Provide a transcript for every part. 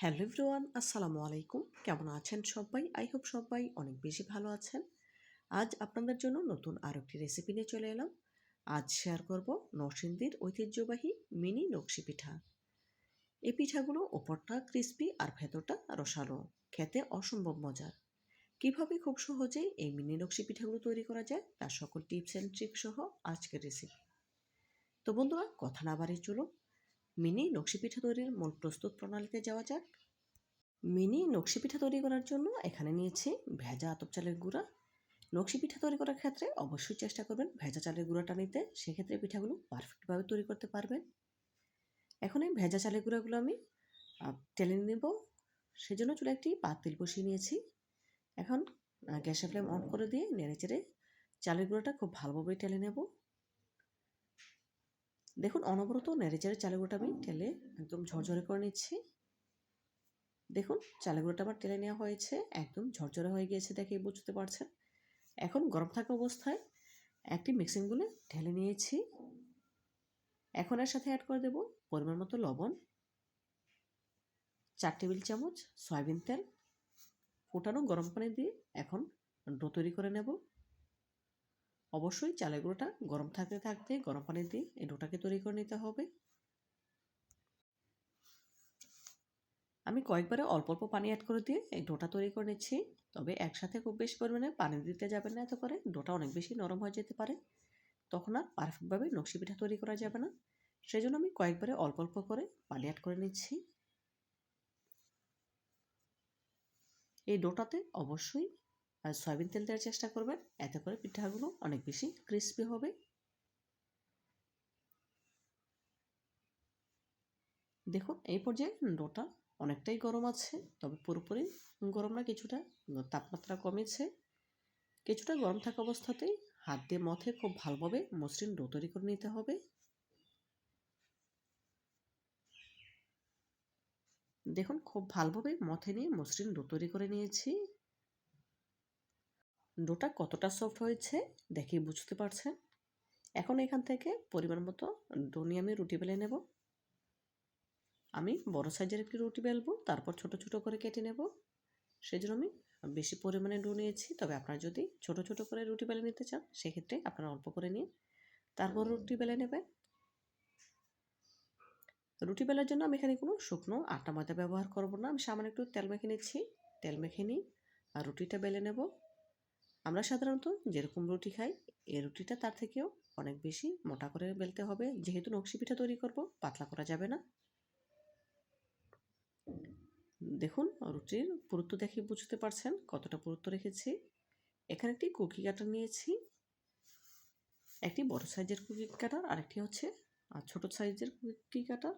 Hello everyone, আসসালামু আলাইকুম। কেমন আছেন সবাই? আই হোপ সবাই অনেক বেশি ভালো আছেন। আজ আপনাদের জন্য নতুন আরও একটি রেসিপি নিয়ে চলে এলাম। আজ শেয়ার করব নরসিংদীর ঐতিহ্যবাহী মিনি নকশি পিঠা। এই পিঠাগুলো ওপরটা ক্রিস্পি আর ভেতরটা রসালো, খেতে অসম্ভব মজার। কিভাবে খুব সহজেই এই মিনি নকশি পিঠাগুলো তৈরি করা যায় তার সকল টিপস অ্যান্ড ট্রিক সহ আজকের রেসিপি। তো বন্ধুরা, কথা না বাড়িয়ে চলুন মিনি নকশি পিঠা তৈরির মূল প্রস্তুত প্রণালীতে যাওয়া যাক। মিনি নকশি পিঠা তৈরি করার জন্য এখানে নিয়েছি ভেজা আতপ চালের গুঁড়া। নকশি পিঠা তৈরি করার ক্ষেত্রে অবশ্যই চেষ্টা করবেন ভেজা চালের গুঁড়াটা নিতে, সেক্ষেত্রে পিঠাগুলো পারফেক্টভাবে তৈরি করতে পারবেন। এখন এই ভেজা চালের গুঁড়াগুলো আমি টেলে নেব। সেজন্য চুলে একটি পাতিল বসিয়ে নিয়েছি। এখন গ্যাসের ফ্লেম অন করে দিয়ে নেড়েচেড়ে চালের গুঁড়াটা খুব ভালোভাবে টেলে নেব। দেখুন, অনবরত নেড়েচেড়ে চালের গুঁড়োটা আমি টেলে একদম ঝরঝরে করে নিচ্ছি। দেখুন, চালের গুঁড়োটা আমার টেলে নেওয়া হয়েছে, একদম ঝরঝরে হয়ে গিয়েছে, দেখেই বুঝতে পারছেন। এখন গরম থাকা অবস্থায় একটি মিক্সিং বলে ঢেলে নিয়েছি। এখন এর সাথে অ্যাড করে দেব পরিমাণ মতো লবণ, 4 টেবিল চামচ সয়াবিন তেল, ফোটানো গরম পানি দিয়ে এখন ডো তৈরি করে নেব। অবশ্যই চালের গুঁড়োটা গরম থাকতে থাকতে গরম পানি দিয়ে এই ডোটাকে তৈরি করে নিতে হবে। আমি কয়েকবারে অল্প অল্প পানি অ্যাড করে দিয়ে এই ডোটা তৈরি করে নিচ্ছি। তবে একসাথে খুব বেশি পরিমাণে পানি দিতে যাবেন না, এতে করে ডোটা অনেক বেশি নরম হয়ে যেতে পারে, তখন আর পারফেক্টভাবে নকশি পিঠা তৈরি করা যাবে না। সেজন্য আমি কয়েকবারে অল্প অল্প করে পানি অ্যাড করে নিচ্ছি। এই ডোটাতে অবশ্যই সয়াবিন তেল দেওয়ার চেষ্টা করবেন, এতে করে পিঠাগুলো অনেক বেশি ক্রিস্পি হবে। দেখুন, এই পর্যায়ে ডোটা অনেকটাই গরম আছে, তবে পুরোপুরি গরম না, কিছুটা তাপমাত্রা কমেছে। কিছুটা গরম থাকা অবস্থাতেই হাত দিয়ে মথে খুব ভালোভাবে মসৃণ ডো তৈরি করে নিতে হবে। দেখুন, খুব ভালোভাবে মথে নিয়ে মসৃণ ডো তৈরি করে নিয়েছি। ডোটা কতটা সফট হয়েছে দেখেই বুঝতে পারছেন। এখন এখান থেকে পরিমাণ মতো ডো নিয়ে আমি রুটি বেলে নেব। আমি বড় সাইজের একটি রুটি বেলবো, তারপর ছোট ছোট করে কেটে নেব। সেজন্য আমি বেশি পরিমাণে ডো নিয়েছি, তবে আপনারা যদি ছোট ছোট করে রুটি বেলে নিতে চান সেক্ষেত্রে আপনারা অল্প করে নিয়ে তারপর রুটি বেলে নেবেন। রুটি বেলার জন্য আমি এখানে কোনো শুকনো আটা ময়দা ব্যবহার করব না, আমি সামান্য একটু তেল মেখে নিচ্ছি। তেল মেখে নিই আর রুটিটা বেলে নেব। আমরা সাধারণত যেরকম রুটি খাই, এই রুটিটা তার থেকেও অনেক বেশি মোটা করে বেলতে হবে, যেহেতু নকশি পিঠা তৈরি করব, পাতলা করা যাবে না। দেখুন, রুটির পুরুত্ব দেখে বুঝতে পারছেন কতটা পুরুত্ব রেখেছি। এখানে একটি কুকি কাটার নিয়েছি, একটি বড় সাইজের কুকি কাটার, আরেকটি হচ্ছে ছোট সাইজের কুকি কাটার।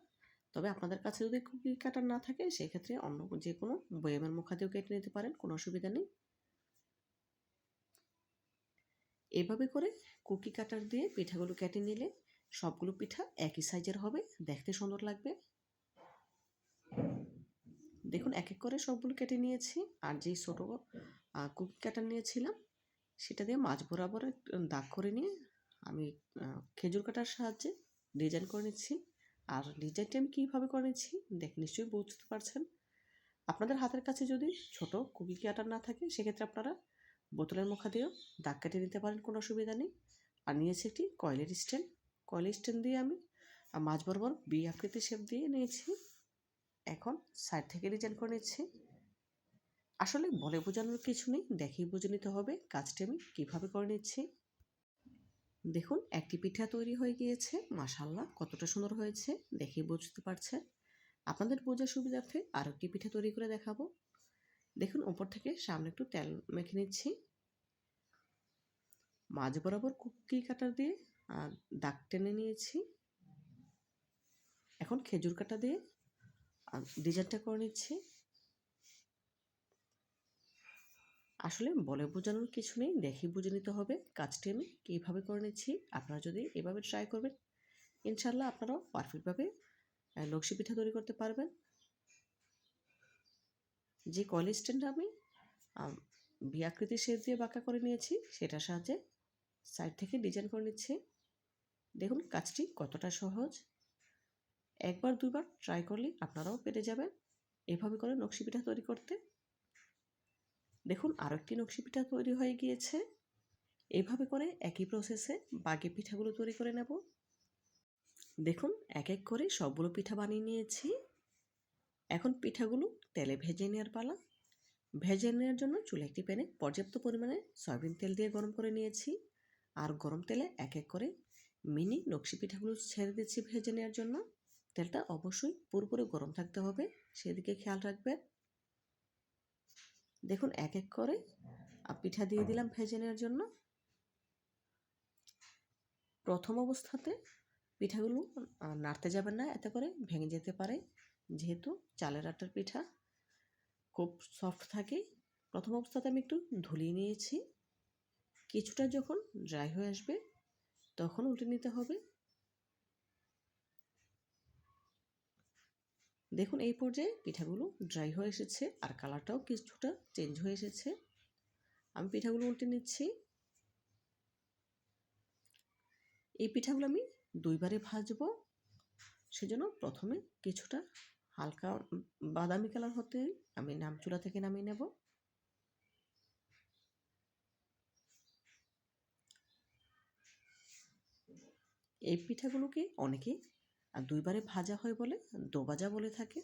তবে আপনাদের কাছে যদি কুকি কাটার না থাকে সেক্ষেত্রে অন্য যে কোনো বয়ামের মুখা দিয়েও কেটে নিতে পারেন, কোনো অসুবিধা নেই। এভাবে করে কুকি কাটার দিয়ে পিঠাগুলো কেটে নিলে সবগুলো পিঠা একই সাইজের হবে, দেখতে সুন্দর লাগবে। দেখুন, এক এক করে সবগুলো কেটে নিয়েছি। আর যেই ছোটো কুকি কাটার নিয়েছিলাম সেটা দিয়ে মাঝ বরাবর দাগ করে নিয়ে আমি খেজুর কাটার সাহায্যে ডিজাইন করে নিচ্ছি। আর ডিজাইনটা আমি কীভাবে করে নিচ্ছি দেখে নিশ্চয়ই বুঝতে পারছেন। আপনাদের হাতের কাছে যদি ছোট কুকি কাটার না থাকে সেক্ষেত্রে আপনারা বোতলের মুখা দিয়েও দাগ কেটে নিতে পারেন, কোনো অসুবিধা নেই। আর নিয়েছি একটি কয়েলের স্ট্যান্ড। কয়েলের স্ট্যান্ড দিয়ে আমি মাঝ বরাবর বি আকৃতির শেপ দিয়ে নিয়েছি। এখন সাইড থেকে ডিজাইন করে নিচ্ছি। আসলে বলে বোঝানোর কিছু নেই, দেখেই বুঝে নিতে হবে কাজটি আমি কীভাবে করে নিচ্ছি। দেখুন, একটি পিঠা তৈরি হয়ে গিয়েছে, মাশাআল্লাহ কতটা সুন্দর হয়েছে দেখেই বুঝতে পারছেন। আপনাদের বোঝার সুবিধার্থে আরও একটি পিঠা তৈরি করে দেখাবো। দেখুন, উপর থেকে সামনে একটু তেল মেখে নিচ্ছি। মাঝ বরাবর কুকি কাটার দিয়ে দাগ টেনে নিয়েছি। এখন খেজুর কাটা দিয়ে ডিজাইনটা করে নিচ্ছি। আসলে বলে বোঝানোর কিছু নেই, দেখেই বুঝে নিতে হবে কাজটি আমি কীভাবে করে নিচ্ছি। আপনারা যদি এভাবে ট্রাই করবেন ইনশাল্লাহ আপনারাও পারফেক্টভাবে নকশি পিঠা তৈরি করতে পারবেন। যে কয়েল স্ট্যান্ডটা আমি ভি আকৃতির শেপ দিয়ে বাঁকা করে নিয়েছি সেটার সাহায্যে সাইড থেকে ডিজাইন করে নিচ্ছি। দেখুন কাজটি কতটা সহজ, একবার দুবার ট্রাই করলে আপনারাও পেরে যাবেন। এভাবে করে নকশি পিঠা তৈরি করতে। দেখুন আরও একটি নকশি পিঠা তৈরি হয়ে গিয়েছে। এইভাবে করে একই প্রসেসে বাকি পিঠাগুলো তৈরি করে নেব। দেখুন এক এক করে সবগুলো পিঠা বানিয়ে নিয়েছি। এখন পিঠাগুলো তেলে ভেজে নেওয়ার পালা। ভেজে নেওয়ার জন্য চুলে একটি প্যানে পর্যাপ্ত পরিমাণে সয়াবিন তেল দিয়ে গরম করে নিয়েছি। আর গরম তেলে এক এক করে মিনি নকশি পিঠাগুলো ছেড়ে দিচ্ছি ভেজে নেওয়ার জন্য। তেলটা অবশ্যই পুরোপুরি গরম থাকতে হবে, সেদিকে খেয়াল রাখবেন। দেখুন এক এক করে পিঠা দিয়ে দিলাম ভেজে নেওয়ার জন্য। প্রথম অবস্থাতে পিঠাগুলো নাড়তে যাবেন না, এতে করে ভেঙে যেতে পারে, যেহেতু চালের আটার পিঠা খুব সফট থাকে। প্রথম অবস্থাতে আমি একটু ধুলিয়ে নিয়েছি। কিছুটা যখন ড্রাই হয়ে আসবে তখন উল্টে নিতে হবে। দেখুন এই পর্যায়ে পিঠাগুলো ড্রাই হয়ে এসেছে আর কালারটাও কিছুটা চেঞ্জ হয়ে এসেছে। আমি পিঠাগুলো উল্টে নিচ্ছি। এই পিঠাগুলো আমি দুইবারে ভাজবো, সেজন্য প্রথমে কিছুটা হালকা বাদামি কালার হতে আমি চুলা থেকে নামিয়ে নেব। এই পিঠাগুলোকে অনেকে দুইবারে ভাজা হয় বলে দোভাজা বলে থাকে।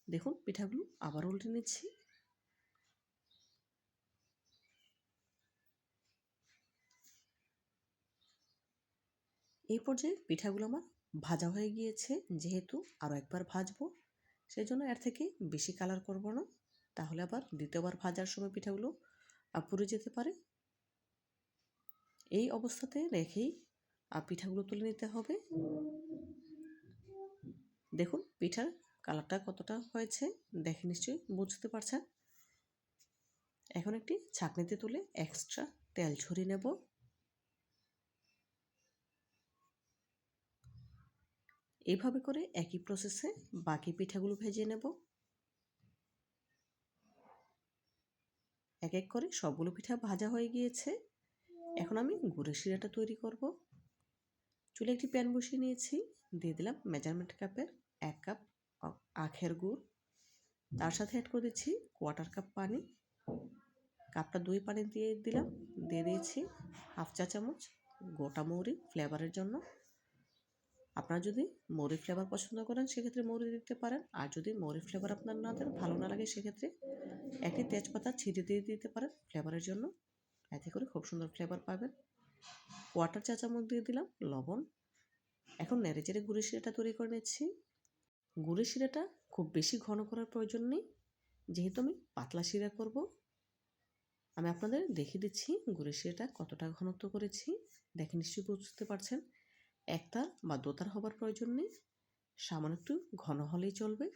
দেখুন পিঠাগুলো আবার উল্টে নিচ্ছি। এই পর্যায়ে পিঠাগুলো আমার ভাজা হয়ে গিয়েছে। যেহেতু আরও একবার ভাজবো, সেই জন্য এর থেকে বেশি কালার করব না, তাহলে আবার দ্বিতীয়বার ভাজার সময় পিঠাগুলো পুড়ে যেতে পারে। এই অবস্থাতে রেখেই পিঠাগুলো তুলে নিতে হবে। দেখুন পিঠার কালারটা কতটা হয়েছে দেখে নিশ্চয়ই বুঝতে পারছেন। এখন একটি ছাঁকনিতে তুলে এক্সট্রা তেল ঝরিয়ে নেব। এইভাবে করে একই প্রসেসে বাকি পিঠাগুলো ভেজে নেব। এক এক করে সবগুলো পিঠা ভাজা হয়ে গিয়েছে। এখন আমি গুড়ের শিরাটা তৈরি করব। চুলে একটি প্যান বসিয়ে নিয়েছি, দিয়ে দিলাম মেজারমেন্ট কাপের 1 কাপ আখের গুড়। তার সাথে অ্যাড করে দিচ্ছি 1/4 কাপ পানি। কাপটা 2 পানি দিয়ে দিয়েছি 1/2 চা চামচ গোটা মৌরি ফ্লেভারের জন্য। আপনারা যদি মৌরি ফ্লেভার পছন্দ করেন সেক্ষেত্রে মৌরি দিতে পারেন, আর যদি মৌরি ফ্লেভার আপনার ভালো না লাগে সেক্ষেত্রে একটি তেজপাতা ছিঁড়ে দিয়ে দিতে পারেন ফ্লেভারের জন্য। এতে করে খুব সুন্দর ফ্লেভার পাবেন। 1/4 চা চামচ দিয়ে দিলাম লবণ। এখন নেড়েচেড়ে গুড়ের শিরাটা তৈরি করে নিচ্ছি। গুড়ের শিরাটা খুব বেশি ঘন করার প্রয়োজন নেই, যেহেতু আমি পাতলা শিরা করব। আমি আপনাদের দেখিয়ে দিচ্ছি গুড়ের শিরাটা কতটা ঘনত্ব করেছি, দেখে নিশ্চয়ই বুঝতে পারছেন। একতার বা দোতার হবার প্রয়োজন নেই, সামান্য একটু ঘন হলেই চলবে।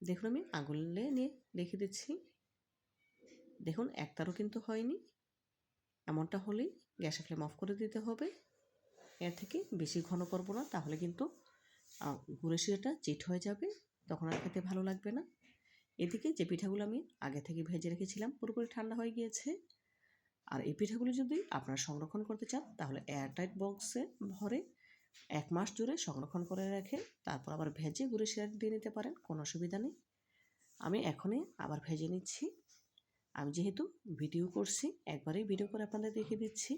দেখুন আমি আঙুলে নিয়ে দেখিয়ে দিচ্ছি। দেখুন একতারও কিন্তু হয়নি। এমনটা হলেই গ্যাসের ফ্লেম অফ করে দিতে হবে। এর থেকে বেশি ঘন করব না, তাহলে কিন্তু গুড়ের শিরাটা চিট হয়ে যাবে, তখন আর খেতে ভালো লাগবে না। এদিকে যে পিঠাগুলো আমি আগে থেকে ভেজে রেখেছিলাম পুরোপুরি ঠান্ডা হয়ে গিয়েছে। আর এই পিঠাগুলো যদি আপনারা সংরক্ষণ করতে চান তাহলে এয়ারটাইট বক্সে ভরে 1 মাস জুড়ে সংরক্ষণ করে রেখে তারপর আবার ভেজে গুঁড়ো শিরা দিয়ে নিতে পারেন, কোনো অসুবিধা নেই। আমি এখনই আবার ভেজে নিচ্ছি। আমি যেহেতু ভিডিও করছি একবারেই ভিডিও করে আপনাদের দেখিয়ে দিচ্ছি।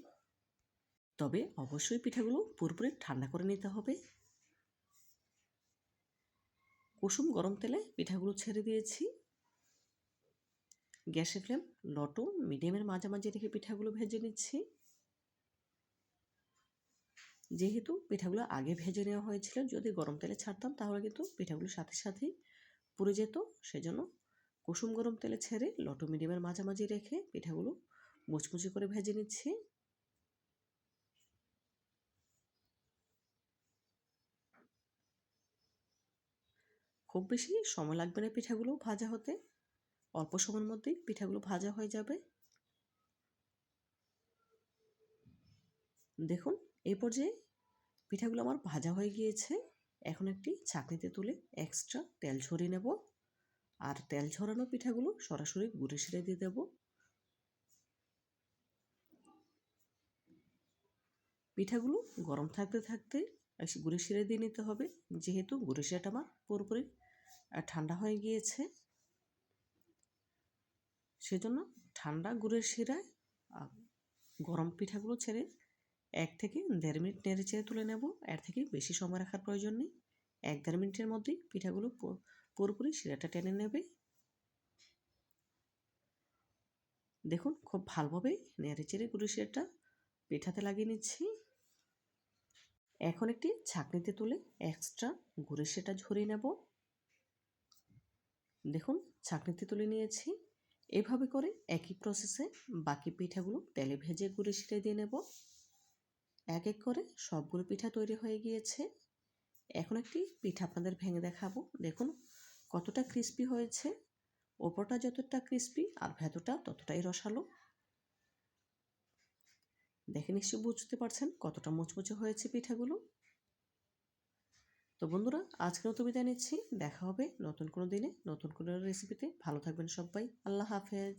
তবে অবশ্যই পিঠাগুলো পুরোপুরি ঠান্ডা করে নিতে হবে। কুসুম গরম তেলে পিঠাগুলো ছেড়ে দিয়েছি। গ্যাসের ফ্লেম লো টু মিডিয়ামের মাঝামাঝি রেখে পিঠাগুলো ভেজে নিচ্ছি। যেহেতু পিঠাগুলো আগে ভেজে নেওয়া হয়েছিল, যদি গরম তেলে ছাড়তাম তাহলে কিন্তু পিঠাগুলোর সাথে সাথেই পুড়ে যেত। সেজন্য কুসুম গরম তেলে ছেড়ে লো টু মিডিয়ামের মাঝামাঝি রেখে পিঠাগুলো মুচমুচে করে ভেজে নিচ্ছি। খুব বেশি সময় লাগবে না পিঠাগুলো ভাজা হতে, অল্প সময়ের মধ্যেই পিঠাগুলো ভাজা হয়ে যাবে। দেখুন এই পর্যায়ে পিঠাগুলো আমার ভাজা হয়ে গিয়েছে। এখন একটি ছাঁকনিতে তুলে এক্সট্রা তেল ঝরিয়ে নেব, আর তেল ঝরানো পিঠাগুলো সরাসরি গুঁড়ো শিরায় দিয়ে দেব। পিঠাগুলো গরম থাকতে থাকতে গুড়ের শিরা দিয়ে নিতে হবে, যেহেতু গুড়ের শিরাটা আমার পুরোপুরি ঠান্ডা হয়ে গিয়েছে। সেজন্য ঠান্ডা গুড়ের শিরায় গরম পিঠাগুলো ছেড়ে 1 থেকে 1.5 মিনিট নেড়ে চেড়ে তুলে নেব। এর থেকে বেশি সময় রাখার প্রয়োজন নেই। 1-1.5 মিনিটের মধ্যেই পিঠাগুলো পুরোপুরি শিরাটা টেনে নেবে। দেখুন খুব ভালোভাবে নেড়ে চেড়ে গুড়ের শিরাটা পিঠাতে লাগিয়ে নিচ্ছি। এখন একটি ছাঁকনিতে তুলে এক্সট্রা গুড়ের শিরাটা ঝরিয়ে নেব। দেখুন ছাঁকনিতে তুলে নিয়েছি। এভাবে করে একই প্রসেসে বাকি পিঠাগুলো তেলে ভেজে গুড়ের শিরায় দিয়ে নেব। এক এক করে সবগুলো পিঠা তৈরি হয়ে গিয়েছে। এখন একটি পিঠা আপনাদের ভেঙে দেখাবো। দেখুন কতটা ক্রিস্পি হয়েছে। ওপরটা যতটা ক্রিস্পি আর ভেতরটা ততটাই রসালো। দেখে নিশ্চয়ই বুঝতে পারছেন কতটা মুচমুচে হয়েছে পিঠাগুলো। তো বন্ধুরা আজকের মতো বিদায় নিচ্ছি। দেখা হবে নতুন কোনো দিনে নতুন কোনো রেসিপিতে। ভালো থাকবেন সবাই। আল্লাহ হাফেজ।